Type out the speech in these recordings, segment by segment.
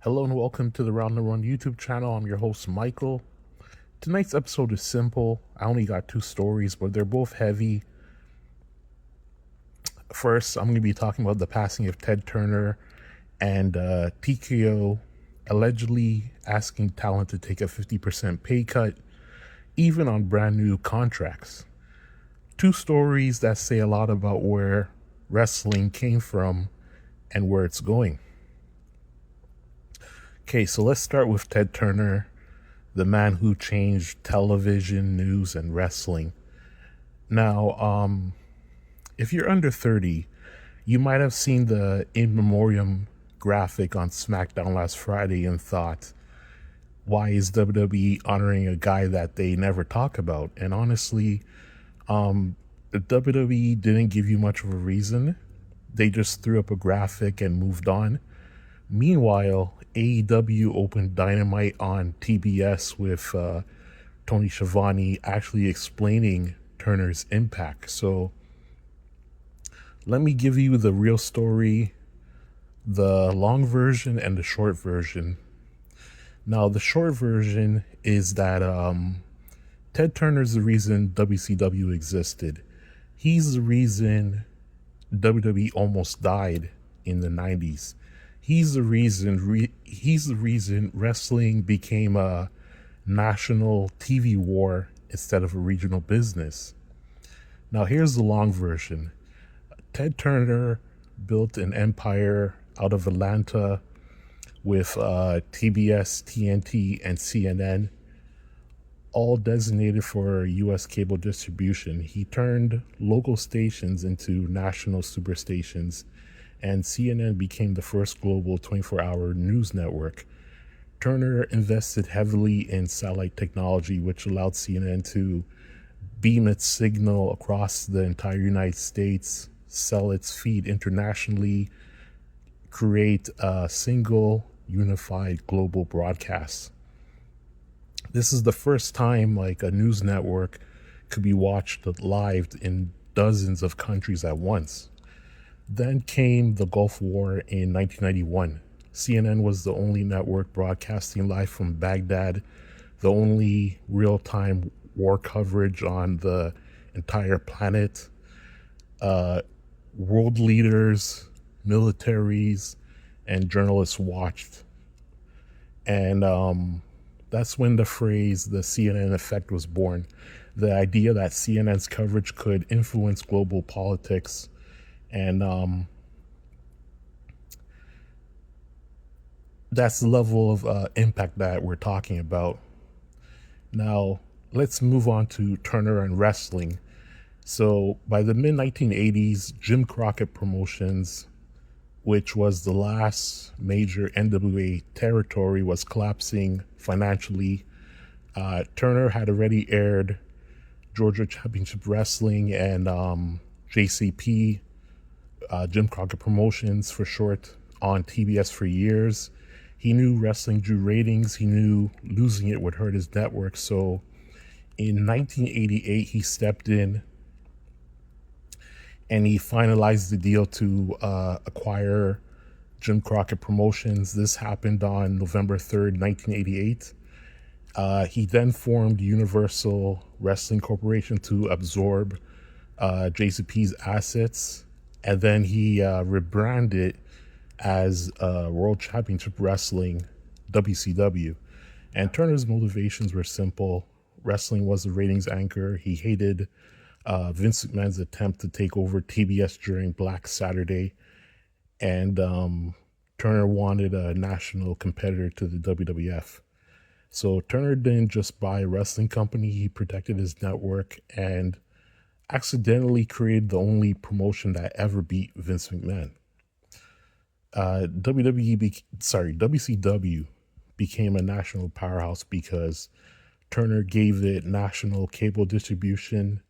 Hello and welcome to the Round Number One YouTube channel. I'm your host, Michael. Tonight's episode is simple. I only got two stories, but they're both heavy. First, I'm going to be talking about the passing of Ted Turner and TKO allegedly asking talent to take a 50% pay cut, even on brand new contracts. Two stories that say a lot about where wrestling came from and where it's going. Okay, so let's start with Ted Turner, the man who changed television, news, and wrestling. Now, if you're under 30, you might have seen the in memoriam graphic on SmackDown last Friday and thought, why is WWE honoring a guy that they never talk about? And honestly, the WWE didn't give you much of a reason. They just threw up a graphic and moved on. Meanwhile, AEW opened Dynamite on TBS with Tony Schiavone actually explaining Turner's impact. So let me give you the real story, the long version and the short version. Now, the short version is that Ted Turner's the reason WCW existed. He's the reason WWE almost died in the 90s. He's the reason wrestling became a national TV war instead of a regional business. Now, here's the long version. Ted Turner built an empire out of Atlanta with TBS, TNT, and CNN, all designated for U.S. cable distribution. He turned local stations into national superstations, and CNN became the first global 24-hour news network. Turner invested heavily in satellite technology, which allowed CNN to beam its signal across the entire United States, sell its feed internationally, create a single unified global broadcast. This is the first time like a news network could be watched live in dozens of countries at once. Then came the Gulf War in 1991. CNN was the only network broadcasting live from Baghdad, the only real-time war coverage on the entire planet. World leaders, militaries, and journalists watched. And that's when the phrase the CNN effect was born. The idea that CNN's coverage could influence global politics. And that's the level of impact that we're talking about. Now, let's move on to Turner and wrestling. So by the mid-1980s, Jim Crockett Promotions, which was the last major NWA territory, was collapsing financially. Turner had already aired Georgia Championship Wrestling and JCP, Jim Crockett Promotions for short, on TBS for years. He knew wrestling drew ratings. He knew losing it would hurt his network. So in 1988, he stepped in and he finalized the deal to acquire Jim Crockett Promotions. This happened on November 3rd, 1988. He then formed Universal Wrestling Corporation to absorb JCP's assets, and then he rebranded as World Championship Wrestling, WCW. And Turner's motivations were simple. Wrestling was the ratings anchor. He hated Vince McMahon's attempt to take over TBS during Black Saturday, and Turner wanted a national competitor to the WWF. So Turner didn't just buy a wrestling company, he protected his network and accidentally created the only promotion that ever beat Vince McMahon. WCW became a national powerhouse because Turner gave it national cable distribution,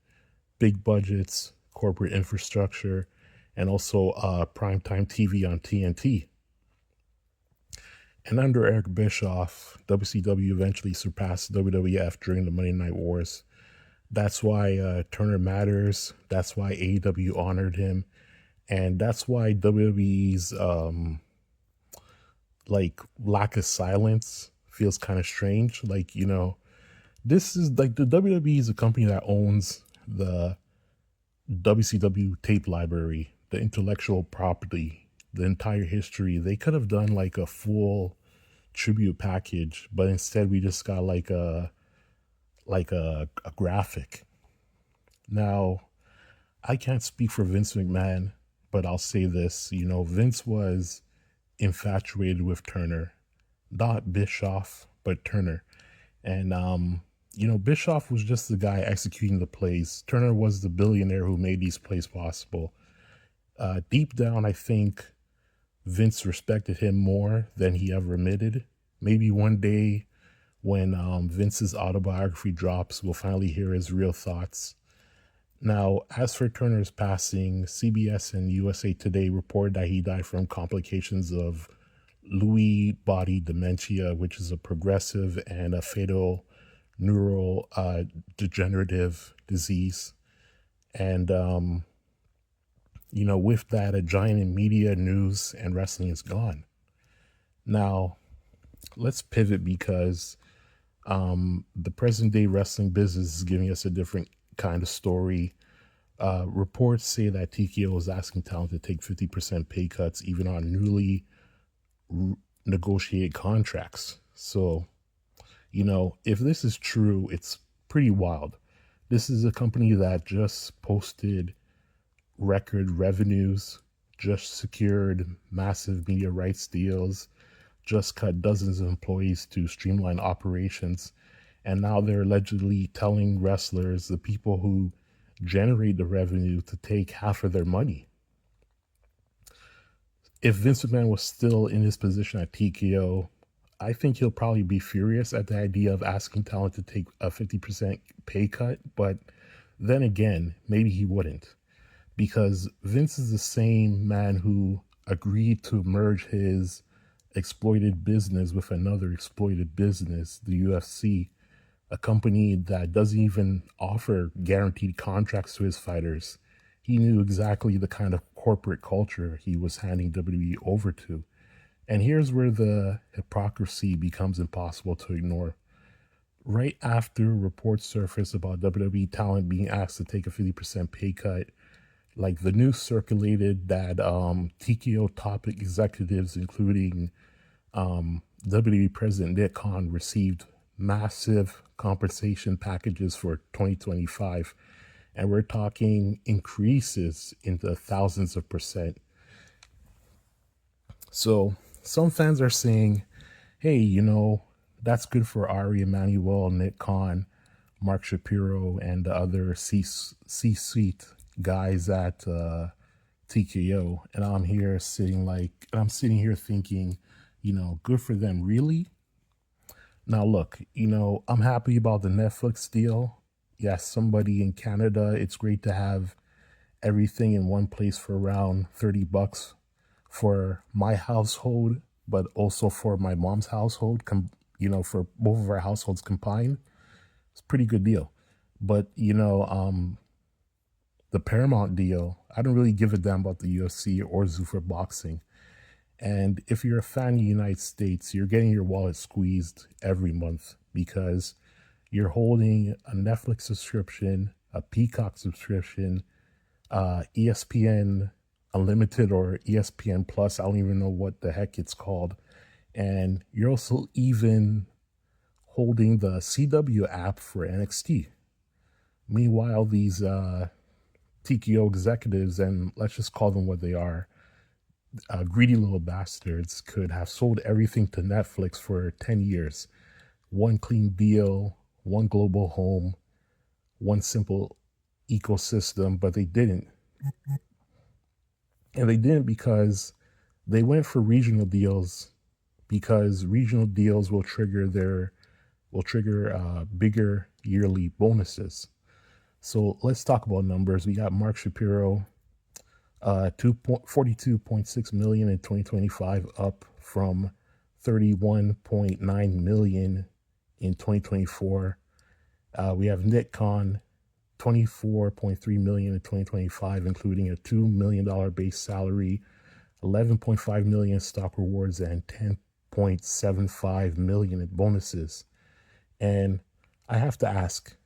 big budgets, corporate infrastructure, and also primetime TV on TNT. And under Eric Bischoff, WCW eventually surpassed WWF during the Monday Night Wars. That's why Turner matters. That's why AEW honored him. And that's why WWE's like lack of silence feels kind of strange. Like, this is like the WWE is a company that owns the WCW tape library, the intellectual property, the entire history. They could have done like a full tribute package, but instead we just got like a graphic. Now, I can't speak for Vince McMahon, but I'll say this, Vince was infatuated with Turner, not Bischoff, but Turner. And Bischoff was just the guy executing the plays. Turner was the billionaire who made these plays possible. Deep down, I think Vince respected him more than he ever admitted. Maybe one day when Vince's autobiography drops, we'll finally hear his real thoughts. Now, as for Turner's passing, CBS and USA Today reported that he died from complications of Lewy body dementia, which is a progressive and a fatal neural degenerative disease. And, with that, a giant in media, news, and wrestling is gone. Now, let's pivot because the present day wrestling business is giving us a different kind of story. Reports say that TKO is asking talent to take 50% pay cuts even on newly negotiated contracts. So, if this is true, it's pretty wild. This is a company that just posted record revenues, just secured massive media rights deals, just cut dozens of employees to streamline operations, and now they're allegedly telling wrestlers, the people who generate the revenue, to take half of their money. If Vince McMahon was still in his position at TKO, I think he'll probably be furious at the idea of asking talent to take a 50% pay cut, but then again, maybe he wouldn't, because Vince is the same man who agreed to merge his exploited business with another exploited business, the UFC, a company that doesn't even offer guaranteed contracts to his fighters. He knew exactly the kind of corporate culture he was handing WWE over to. And here's where the hypocrisy becomes impossible to ignore. Right after reports surfaced about WWE talent being asked to take a 50% pay cut, like the news circulated that TKO top executives, including WWE President Nick Khan, received massive compensation packages for 2025. And we're talking increases in the thousands of percent. So some fans are saying, hey, that's good for Ari Emanuel, Nick Khan, Mark Shapiro, and the other C-suite guys at TKO. And I'm sitting here thinking, good for them. Really? Now, look, I'm happy about the Netflix deal. Yes, somebody in Canada, it's great to have everything in one place for around $30 for my household, but also for my mom's household, for both of our households combined. It's a pretty good deal. But, the Paramount deal, I don't really give a damn about the UFC or Zuffa Boxing. And if you're a fan of the United States, you're getting your wallet squeezed every month because you're holding a Netflix subscription, a Peacock subscription, ESPN Unlimited or ESPN Plus. I don't even know what the heck it's called. And you're also even holding the CW app for NXT. Meanwhile, these TKO executives, and let's just call them what they are, greedy little bastards, could have sold everything to Netflix for 10 years. One clean deal, one global home, one simple ecosystem, but they didn't. And they didn't because they went for regional deals, because regional deals will trigger bigger yearly bonuses. So let's talk about numbers. We got Mark Shapiro, 42.6 million in 2025, up from 31.9 million in 2024. We have Nick Khan, 24.3 million in 2025, including a $2 million base salary, 11.5 million stock rewards, and $1.75 million in bonuses. And I have to ask,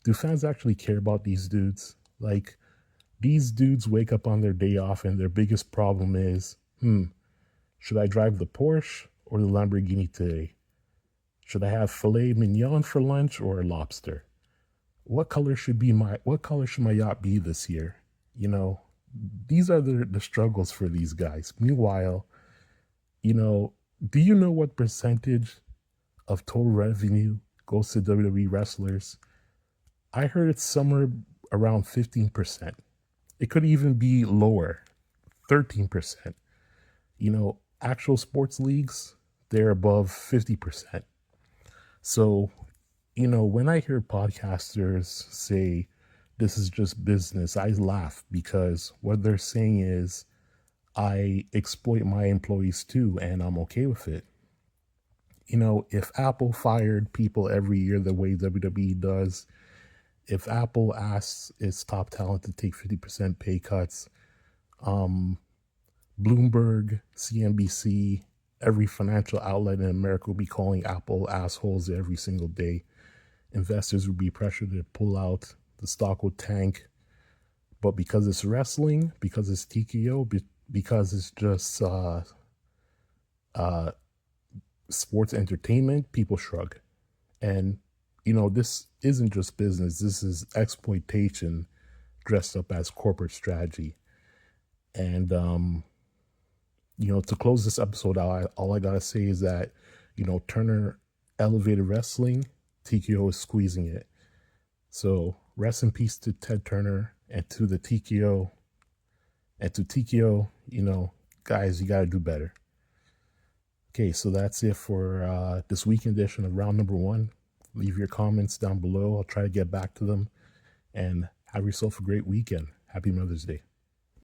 do fans actually care about these dudes? Like, these dudes wake up on their day off and their biggest problem is, should I drive the Porsche or the Lamborghini today? Should I have filet mignon for lunch or lobster? What color should my yacht be this year? You know, these are the struggles for these guys. Meanwhile, do you know what percentage of total revenue goes to WWE wrestlers? I heard it's somewhere around 15%. It could even be lower, 13%. Actual sports leagues, they're above 50%. So, when I hear podcasters say this is just business, I laugh because what they're saying is I exploit my employees too, and I'm okay with it. If Apple fired people every year the way WWE does, if Apple asks its top talent to take 50% pay cuts, Bloomberg, CNBC, every financial outlet in America will be calling Apple assholes every single day. Investors would be pressured to pull out. The stock will tank. But because it's wrestling, because it's TKO, because it's just sports entertainment, people shrug. And, this isn't just business. This is exploitation dressed up as corporate strategy. And, to close this episode out, all I got to say is that, Turner elevated wrestling, TKO is squeezing it. So rest in peace to Ted Turner and to the TKO. And to TKO, guys, you got to do better. Okay, so that's it for this weekend edition of round number 1. Leave your comments down below. I'll try to get back to them. And have yourself a great weekend. Happy Mother's Day.